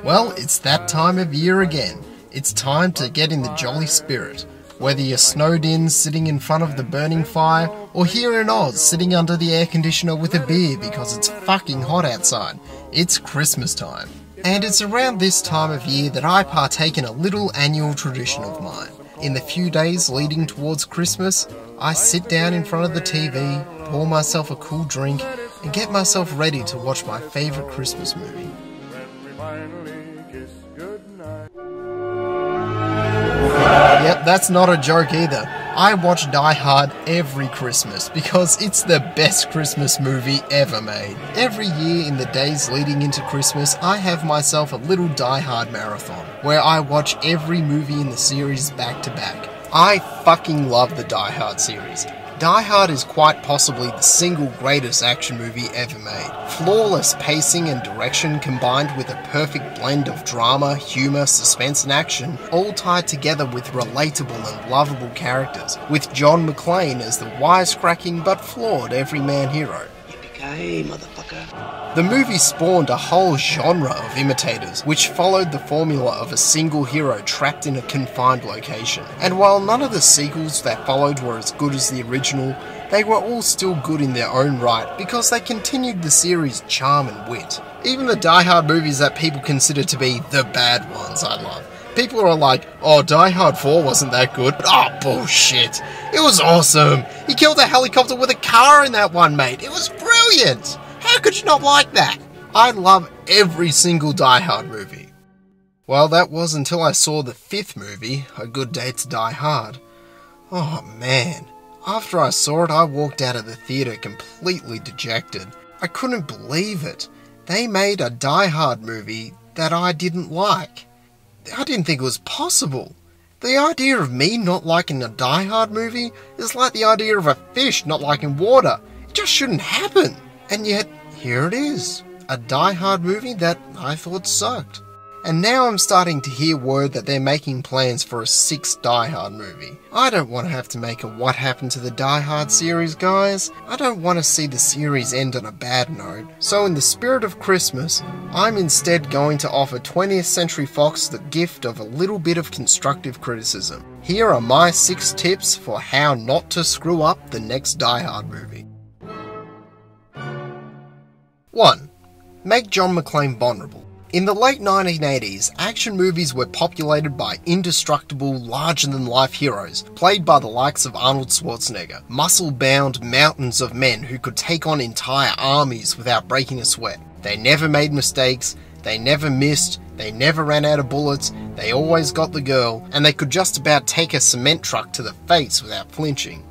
Well, it's that time of year again. It's time to get in the jolly spirit. Whether you're snowed in, sitting in front of the burning fire, or here in Oz, sitting under the air conditioner with a beer because it's fucking hot outside, it's Christmas time. And it's around this time of year that I partake in a little annual tradition of mine. In the few days leading towards Christmas, I sit down in front of the TV, pour myself a cool drink, and get myself ready to watch my favourite Christmas movie. Yep, that's not a joke either. I watch Die Hard every Christmas because it's the best Christmas movie ever made. Every year in the days leading into Christmas, I have myself a little Die Hard marathon where I watch every movie in the series back to back. I fucking love the Die Hard series. Die Hard is quite possibly the single greatest action movie ever made. Flawless pacing and direction combined with a perfect blend of drama, humour, suspense and action, all tied together with relatable and lovable characters, with John McClane as the wisecracking but flawed everyman hero. Yippee-ki-yay, motherfucker. The movie spawned a whole genre of imitators, which followed the formula of a single hero trapped in a confined location. And while none of the sequels that followed were as good as the original, they were all still good in their own right because they continued the series' charm and wit. Even the Die Hard movies that people consider to be the bad ones I love. People are like, oh, Die Hard 4 wasn't that good. Oh, bullshit. It was awesome. He killed a helicopter with a car in that one, mate. It was brilliant. How could you not like that? I love every single Die Hard movie. Well, that was until I saw the 5th movie, A Good Day to Die Hard. Oh, man. After I saw it, I walked out of the theatre completely dejected. I couldn't believe it. They made a Die Hard movie that I didn't like. I didn't think it was possible. The idea of me not liking a Die Hard movie is like the idea of a fish not liking water. It just shouldn't happen. And yet, here it is. A Die Hard movie that I thought sucked. And now I'm starting to hear word that they're making plans for a 6th Die Hard movie. I don't want to have to make a What Happened to the Die Hard series, guys. I don't want to see the series end on a bad note. So in the spirit of Christmas, I'm instead going to offer 20th Century Fox the gift of a little bit of constructive criticism. Here are my 6 tips for how not to screw up the next Die Hard movie. 1. Make John McClane vulnerable. In the late 1980s, action movies were populated by indestructible, larger-than-life heroes, played by the likes of Arnold Schwarzenegger, muscle-bound mountains of men who could take on entire armies without breaking a sweat. They never made mistakes, they never missed, they never ran out of bullets, they always got the girl, and they could just about take a cement truck to the face without flinching.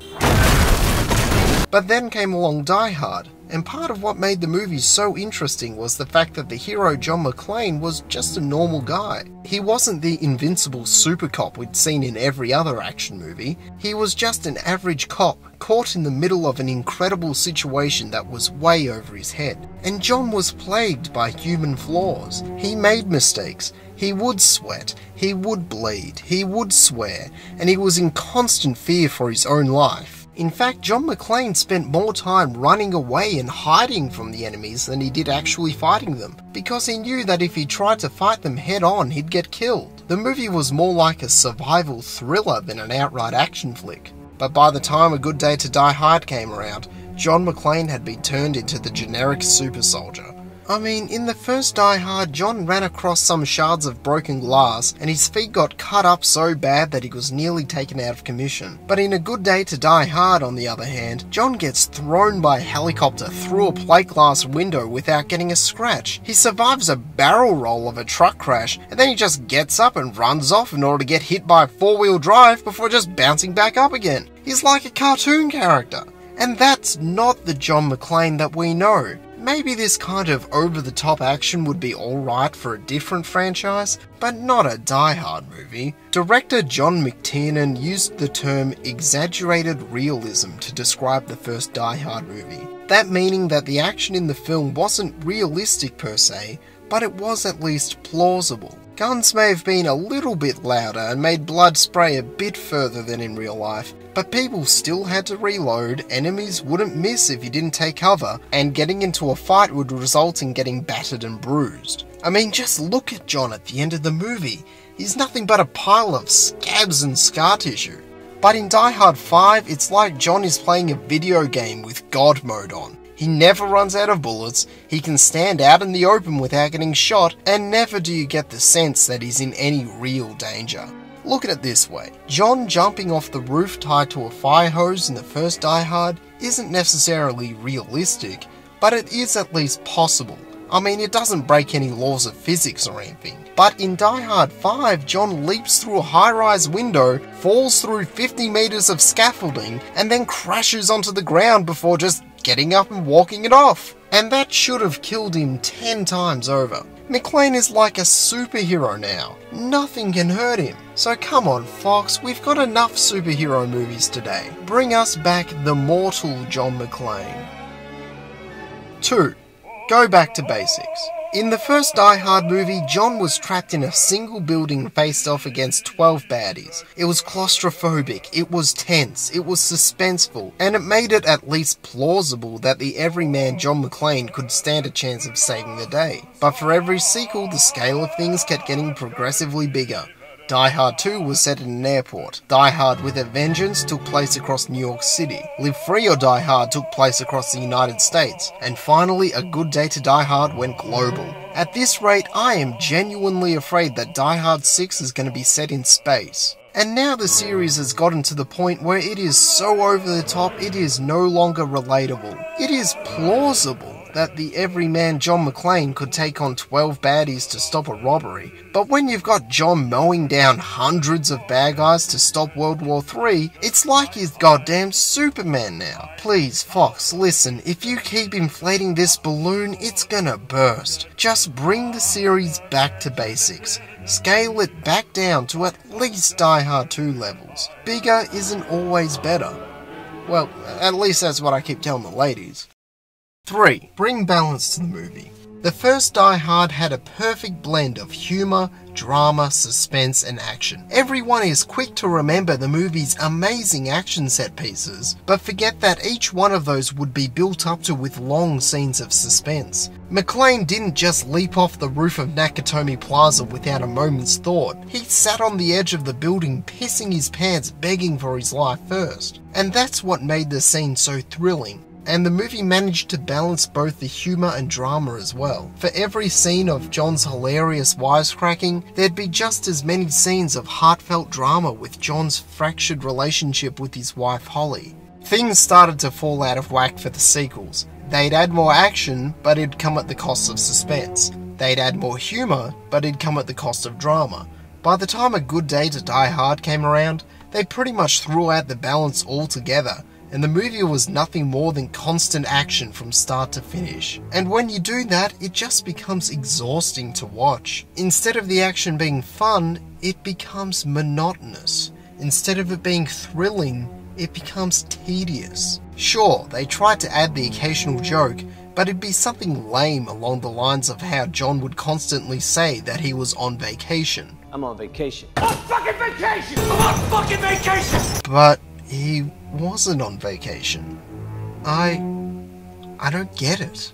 But then came along Die Hard. And part of what made the movie so interesting was the fact that the hero John McClane was just a normal guy. He wasn't the invincible super cop we'd seen in every other action movie. He was just an average cop caught in the middle of an incredible situation that was way over his head. And John was plagued by human flaws. He made mistakes. He would sweat. He would bleed. He would swear. And he was in constant fear for his own life. In fact, John McClane spent more time running away and hiding from the enemies than he did actually fighting them, because he knew that if he tried to fight them head on, he'd get killed. The movie was more like a survival thriller than an outright action flick. But by the time A Good Day to Die Hard came around, John McClane had been turned into the generic super soldier. I mean, in the first Die Hard, John ran across some shards of broken glass and his feet got cut up so bad that he was nearly taken out of commission. But in A Good Day to Die Hard, on the other hand, John gets thrown by a helicopter through a plate glass window without getting a scratch. He survives a barrel roll of a truck crash and then he just gets up and runs off in order to get hit by a 4-wheel drive before just bouncing back up again. He's like a cartoon character. And that's not the John McClane that we know. Maybe this kind of over-the-top action would be alright for a different franchise, but not a Die Hard movie. Director John McTiernan used the term exaggerated realism to describe the first Die Hard movie. That meaning that the action in the film wasn't realistic per se, but it was at least plausible. Guns may have been a little bit louder and made blood spray a bit further than in real life, but people still had to reload, enemies wouldn't miss if you didn't take cover, and getting into a fight would result in getting battered and bruised. I mean, just look at John at the end of the movie. He's nothing but a pile of scabs and scar tissue. But in Die Hard 5, it's like John is playing a video game with God mode on. He never runs out of bullets, he can stand out in the open without getting shot, and never do you get the sense that he's in any real danger. Look at it this way, John jumping off the roof tied to a fire hose in the first Die Hard isn't necessarily realistic, but it is at least possible. I mean, it doesn't break any laws of physics or anything. But in Die Hard 5, John leaps through a high-rise window, falls through 50 meters of scaffolding, and then crashes onto the ground before just getting up and walking it off. And that should have killed him 10 times over. McClane is like a superhero now. Nothing can hurt him. So come on, Fox, we've got enough superhero movies today. Bring us back the mortal John McClane. 2. Go back to basics. In the first Die Hard movie, John was trapped in a single building and faced off against 12 baddies. It was claustrophobic, it was tense, it was suspenseful, and it made it at least plausible that the everyman John McClane could stand a chance of saving the day. But for every sequel, the scale of things kept getting progressively bigger. Die Hard 2 was set in an airport. Die Hard with a Vengeance took place across New York City. Live Free or Die Hard took place across the United States. And finally, A Good Day to Die Hard went global. At this rate, I am genuinely afraid that Die Hard 6 is going to be set in space. And now the series has gotten to the point where it is so over the top it is no longer relatable. It is plausible that the everyman John McClane could take on 12 baddies to stop a robbery, but when you've got John mowing down hundreds of bad guys to stop World War III, it's like he's goddamn Superman now. Please, Fox, listen, if you keep inflating this balloon, it's gonna burst. Just bring the series back to basics. Scale it back down to at least Die Hard 2 levels. Bigger isn't always better. Well, at least that's what I keep telling the ladies. 3. Bring balance to the movie. The first Die Hard had a perfect blend of humour, drama, suspense and action. Everyone is quick to remember the movie's amazing action set pieces, but forget that each one of those would be built up to with long scenes of suspense. McClane didn't just leap off the roof of Nakatomi Plaza without a moment's thought. He sat on the edge of the building pissing his pants begging for his life first. And that's what made the scene so thrilling. And the movie managed to balance both the humour and drama as well. For every scene of John's hilarious wisecracking, there'd be just as many scenes of heartfelt drama with John's fractured relationship with his wife Halle. Things started to fall out of whack for the sequels. They'd add more action, but it'd come at the cost of suspense. They'd add more humour, but it'd come at the cost of drama. By the time A Good Day to Die Hard came around, they pretty much threw out the balance altogether, and the movie was nothing more than constant action from start to finish. And when you do that, it just becomes exhausting to watch. Instead of the action being fun, it becomes monotonous. Instead of it being thrilling, it becomes tedious. Sure, they tried to add the occasional joke, but it'd be something lame along the lines of how John would constantly say that he was on vacation. I'm on vacation. I'm on fucking vacation! I'm on fucking vacation! But he wasn't on vacation. I don't get it.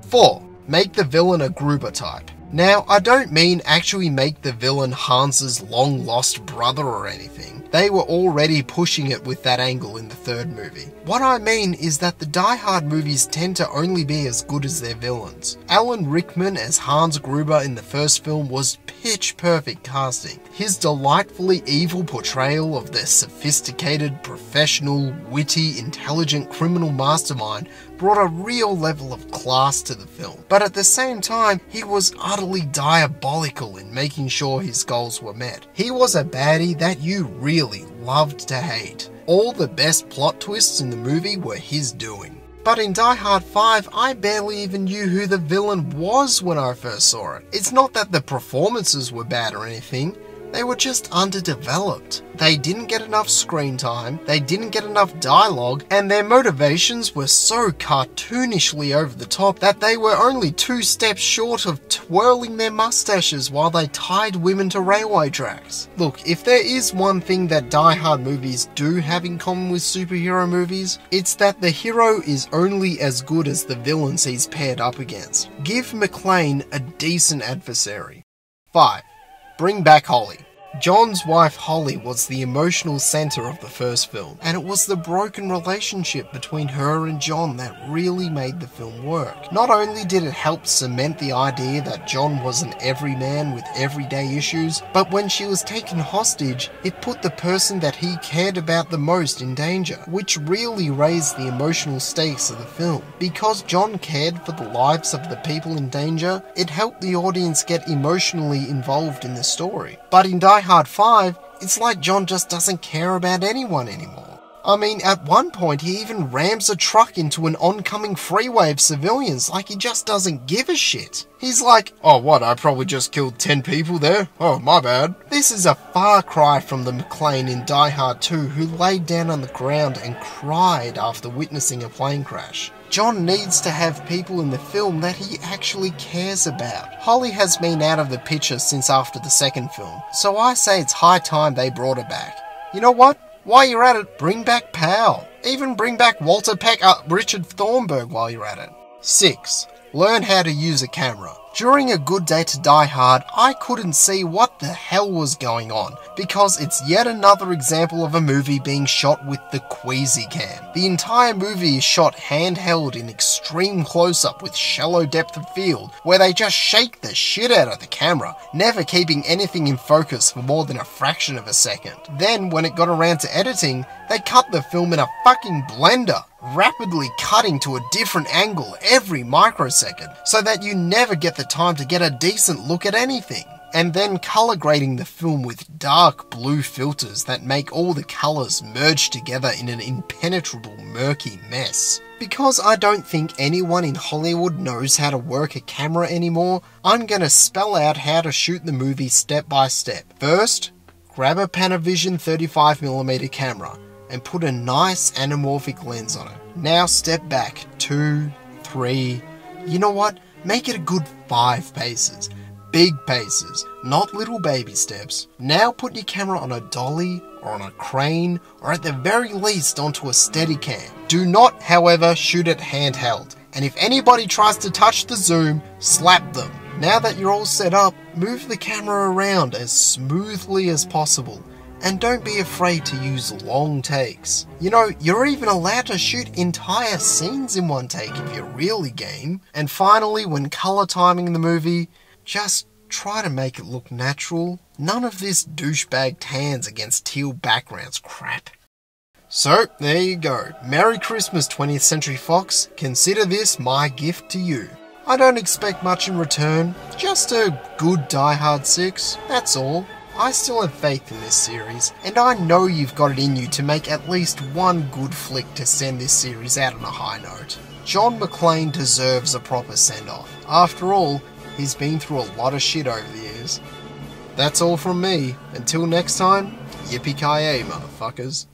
4. Make the villain a Gruber type. Now, I don't mean actually make the villain Hans's long-lost brother or anything. They were already pushing it with that angle in the third movie. What I mean is that the Die Hard movies tend to only be as good as their villains. Alan Rickman as Hans Gruber in the first film was pitch-perfect casting. His delightfully evil portrayal of the sophisticated, professional, witty, intelligent criminal mastermind brought a real level of class to the film. But at the same time, he was utterly diabolical in making sure his goals were met. He was a baddie that you really loved to hate. All the best plot twists in the movie were his doing. But in Die Hard 5, I barely even knew who the villain was when I first saw it. It's not that the performances were bad or anything, They were just underdeveloped. They didn't get enough screen time, they didn't get enough dialogue, and their motivations were so cartoonishly over the top that they were only 2 steps short of twirling their mustaches while they tied women to railway tracks. Look, if there is one thing that Die Hard movies do have in common with superhero movies, it's that the hero is only as good as the villains he's paired up against. Give McClane a decent adversary. 5. Bring back Halle. John's wife Halle was the emotional centre of the first film, and it was the broken relationship between her and John that really made the film work. Not only did it help cement the idea that John was an everyman with everyday issues, but when she was taken hostage, it put the person that he cared about the most in danger, which really raised the emotional stakes of the film. Because John cared for the lives of the people in danger, it helped the audience get emotionally involved in the story. But in Die Hard 5, it's like John just doesn't care about anyone anymore. I mean, at one point he even rams a truck into an oncoming freeway of civilians like he just doesn't give a shit. He's like, oh what, I probably just killed 10 people there? Oh, my bad. This is a far cry from the McClane in Die Hard 2 who laid down on the ground and cried after witnessing a plane crash. John needs to have people in the film that he actually cares about. Halle has been out of the picture since after the second film, so I say it's high time they brought her back. You know what? While you're at it, bring back Powell. Even bring back Walter Peck, Richard Thornburg while you're at it. 6. Learn how to use a camera. During A Good Day to Die Hard, I couldn't see what the hell was going on, because it's yet another example of a movie being shot with the Queasy cam. The entire movie is shot handheld in extreme close-up with shallow depth of field, where they just shake the shit out of the camera, never keeping anything in focus for more than a fraction of a second. Then, when it got around to editing, they cut the film in a fucking blender, rapidly cutting to a different angle every microsecond, so that you never get the time to get a decent look at anything. And then colour grading the film with dark blue filters that make all the colours merge together in an impenetrable murky mess. Because I don't think anyone in Hollywood knows how to work a camera anymore, I'm gonna spell out how to shoot the movie step by step. First, grab a Panavision 35mm camera and put a nice anamorphic lens on it. Now step back 2, 3, you know what? Make it a good 5 paces. Big paces, not little baby steps. Now put your camera on a dolly or on a crane, or at the very least onto a Steadicam. Do not, however, shoot it handheld. And if anybody tries to touch the zoom, slap them. Now that you're all set up, move the camera around as smoothly as possible. And don't be afraid to use long takes. You know, you're even allowed to shoot entire scenes in one take if you're really game. And finally, when colour timing the movie, just try to make it look natural. None of this douchebag tans against teal backgrounds crap. So, there you go. Merry Christmas, 20th Century Fox. Consider this my gift to you. I don't expect much in return, just a good Die Hard 6, that's all. I still have faith in this series, and I know you've got it in you to make at least one good flick to send this series out on a high note. John McClane deserves a proper send-off. After all, he's been through a lot of shit over the years. That's all from me. Until next time, yippee-ki-yay, motherfuckers.